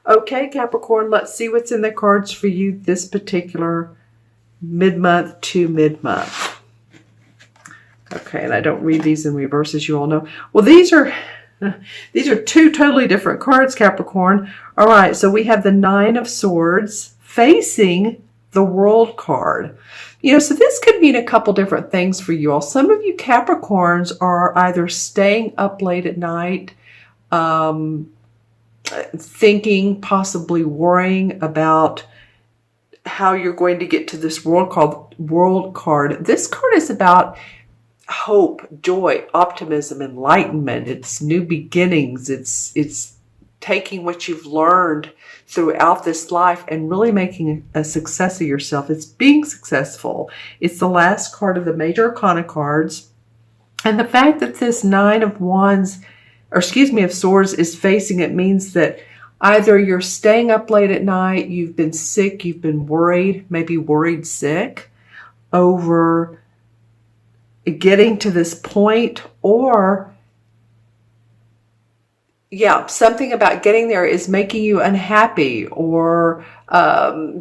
Okay, Capricorn, let's see what's in the cards for you this particular mid-month to mid-month. Okay, and I don't read these in reverse, as you all know. Well, these are two totally different cards, Capricorn. All right, so we have the Nine of Swords facing the World card. So this could mean a couple different things for you all. Some of you Capricorns are either staying up late at night, thinking, possibly worrying about how you're going to get to this world card. This card is about hope, joy, optimism, enlightenment. It's new beginnings. It's taking what you've learned throughout this life and really making a success of yourself. It's being successful. It's the last card of the major arcana cards. And the fact that this Nine of Wands, of Swords is facing it means that either you're staying up late at night, you've been sick, you've been worried, maybe worried sick over getting to this point, or something about getting there is making you unhappy or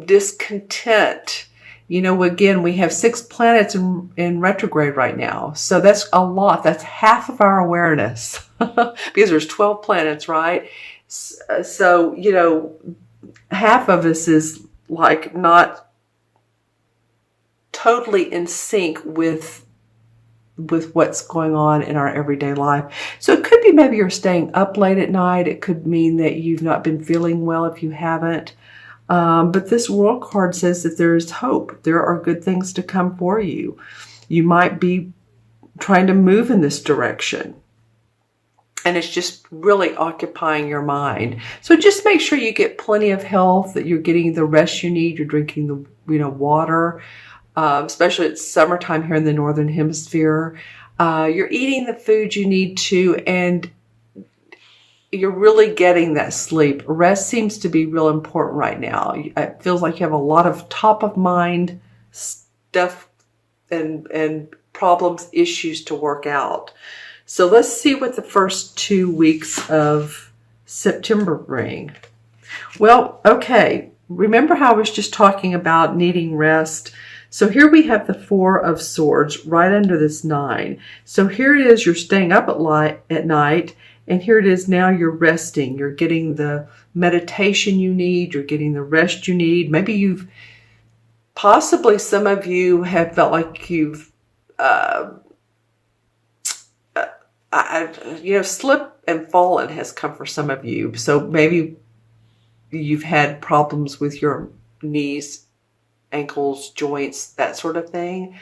discontent. Again, we have 6 planets in retrograde right now. So that's a lot. That's half of our awareness because there's 12 planets, right? So, half of us is like not totally in sync with what's going on in our everyday life. So it could be maybe you're staying up late at night. It could mean that you've not been feeling well if you haven't. But this World card says that there is hope. There are good things to come for you. You might be trying to move in this direction, and it's just really occupying your mind. So just make sure you get plenty of health, that you're getting the rest you need, you're drinking the water. Especially it's summertime here in the Northern Hemisphere. You're eating the food you need to, and you're really getting that sleep. Rest seems to be real important right now. It feels like you have a lot of top of mind stuff and problems, issues to work out. So let's see what the first 2 weeks of September bring. Well, okay. Remember how I was just talking about needing rest? So here we have the Four of Swords right under this 9. So here it is, you're staying up at night, and here it is now you're resting. You're getting the meditation you need. You're getting the rest you need. Maybe possibly some of you have felt like you've, slip and fallen has come for some of you. So maybe you've had problems with your knees, ankles, joints, that sort of thing.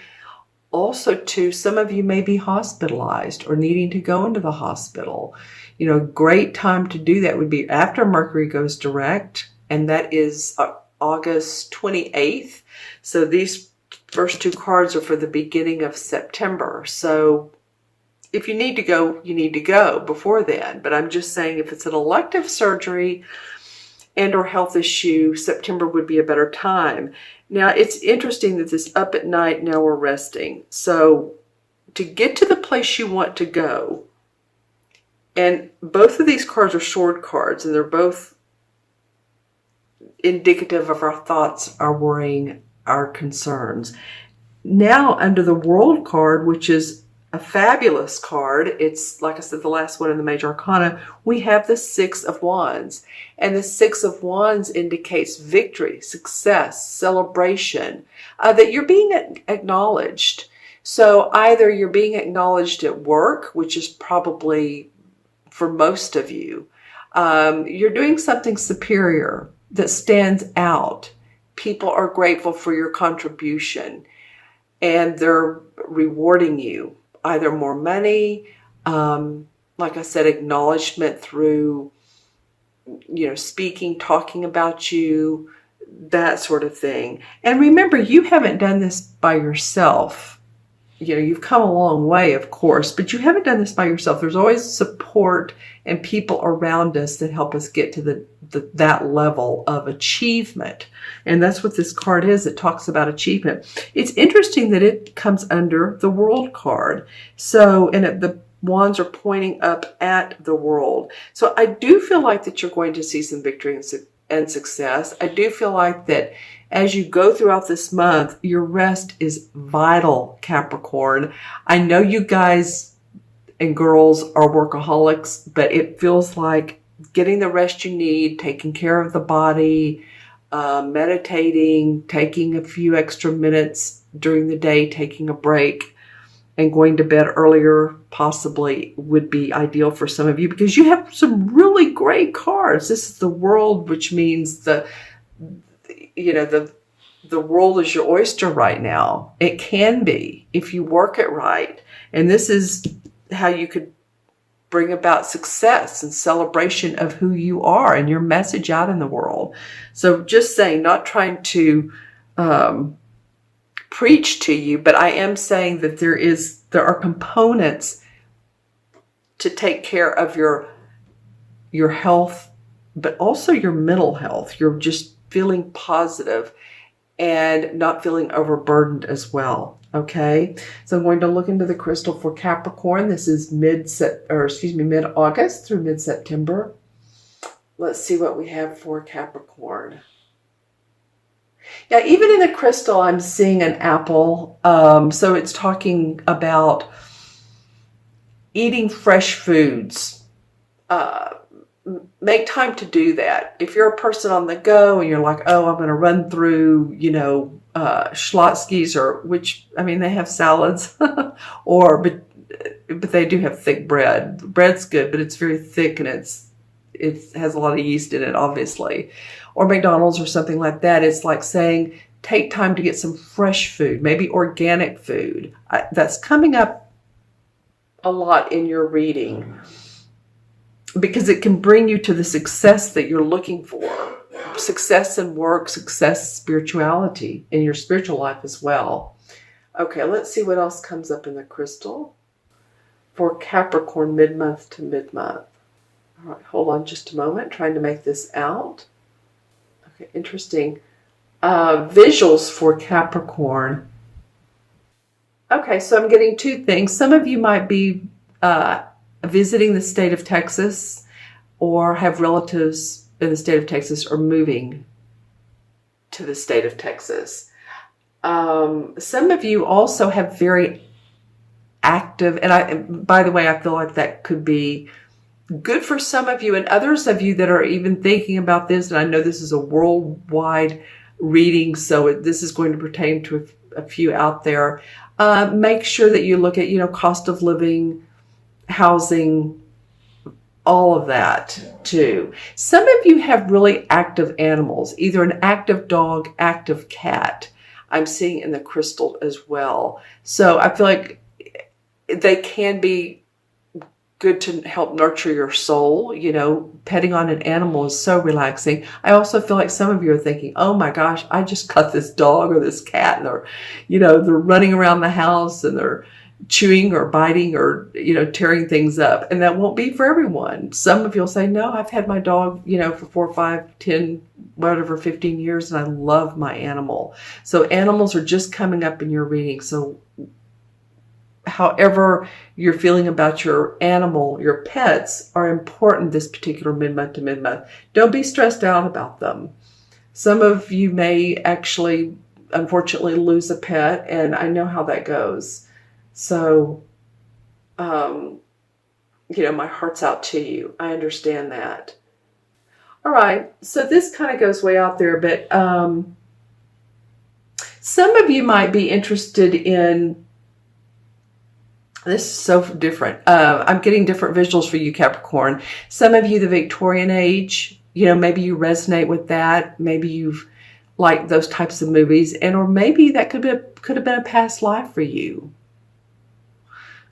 Also, too, some of you may be hospitalized or needing to go into the hospital. Great time to do that would be after Mercury goes direct, and that is August 28th. So these first 2 cards are for the beginning of September. So if you need to go, you need to go before then. But I'm just saying, if it's an elective surgery and or health issue, September would be a better time. Now, it's interesting that this up at night, now we're resting. So to get to the place you want to go, and both of these cards are sword cards, and they're both indicative of our thoughts, our worrying, our concerns. Now, under the World card, which is a fabulous card, it's, like I said, the last one in the major arcana, we have the Six of Wands. And the Six of Wands indicates victory, success, celebration, that you're being acknowledged. So either you're being acknowledged at work, which is probably for most of you, you're doing something superior that stands out. People are grateful for your contribution, and they're rewarding you. Either more money, like I said, acknowledgement through, speaking, talking about you, that sort of thing. And remember, you haven't done this by yourself. You've come a long way, of course, but you haven't done this by yourself. There's always support and people around us that help us get to that level of achievement. And that's what this card is. It talks about achievement. It's interesting that it comes under the World card. So, and Wands are pointing up at the world. So I do feel like that you're going to see some victory and success. I do feel like that as you go throughout this month, your rest is vital, Capricorn. I know you guys and girls are workaholics, but it feels like getting the rest you need, taking care of the body, meditating, taking a few extra minutes during the day, taking a break, and going to bed earlier possibly would be ideal for some of you, because you have some really great cards. This is the World, which means the world is your oyster right now. It can be if you work it right. And this is how you could bring about success and celebration of who you are and your message out in the world. So just saying, not trying to preach to you, but I am saying that there are components to take care of your health, but also your mental health. You're just feeling positive and not feeling overburdened as well. Okay, so I'm going to look into the crystal for Capricorn. This is mid-August through mid-September. Let's see what we have for Capricorn. Yeah, even in the crystal, I'm seeing an apple. So it's talking about eating fresh foods. Make time to do that. If you're a person on the go and you're like, oh, I'm going to run through, Schlotzsky's, or which, I mean, they have salads, but they do have thick bread. Bread's good, but it's very thick and it has a lot of yeast in it, obviously. Or McDonald's or something like that. It's like saying, take time to get some fresh food, maybe organic food. That's coming up a lot in your reading, because it can bring you to the success that you're looking for. Success in work, success, spirituality, in your spiritual life as well. Okay, let's see what else comes up in the crystal for Capricorn mid-month to mid-month. All right, hold on just a moment, trying to make this out. Okay, interesting. Visuals for Capricorn. Okay, so I'm getting two things. Some of you might be visiting the state of Texas, or have relatives in the state of Texas, or moving to the state of Texas. Some of you also have very active, and by the way, I feel like that could be good for some of you, and others of you that are even thinking about this, and I know this is a worldwide reading, so this is going to pertain to a few out there. Make sure that you look at, cost of living, housing, all of that too. Some of you have really active animals, either an active dog, active cat. I'm seeing in the crystal as well. So I feel like they can be good to help nurture your soul. Petting on an animal is so relaxing. I also feel like some of you are thinking, oh my gosh, I just got this dog or this cat, and they're running around the house and they're chewing or biting or, tearing things up. And that won't be for everyone. Some of you will say, no, I've had my dog, for 4, 5, 10, whatever, 15 years, and I love my animal. So animals are just coming up in your reading. So however you're feeling about your animal, your pets are important this particular mid-month to mid-month. Don't be stressed out about them. Some of you may actually, unfortunately, lose a pet, and I know how that goes. So, my heart's out to you. I understand that. All right. So this kind of goes way out there, but some of you might be interested in, this is so different. I'm getting different visuals for you, Capricorn. Some of you, the Victorian age, maybe you resonate with that. Maybe you've liked those types of movies, or maybe that could have been a past life for you.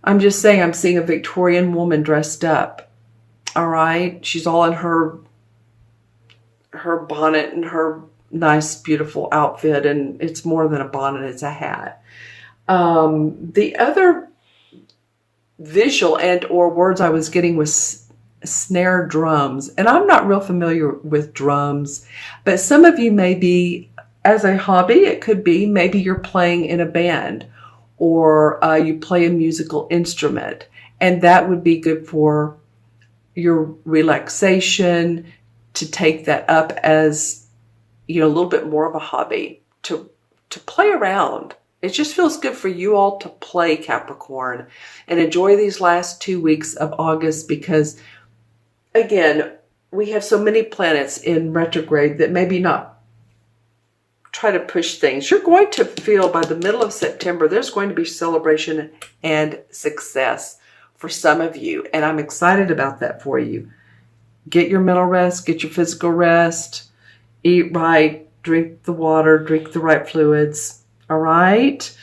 I'm just saying, I'm seeing a Victorian woman dressed up. All right. She's all in her bonnet and her nice, beautiful outfit. And it's more than a bonnet, it's a hat. The other visual and or words I was getting was snare drums. And I'm not real familiar with drums, but some of you may be, as a hobby, it could be, maybe you're playing in a band, or you play a musical instrument, And that would be good for your relaxation, to take that up as, you know, a little bit more of a hobby, to play around. It just feels good for you all to play, Capricorn, and enjoy these last 2 weeks of August, because again, we have so many planets in retrograde that maybe not try to push things. You're going to feel by the middle of September, there's going to be celebration and success for some of you. And I'm excited about that for you. Get your mental rest, get your physical rest, eat right, drink the water, drink the right fluids. All right.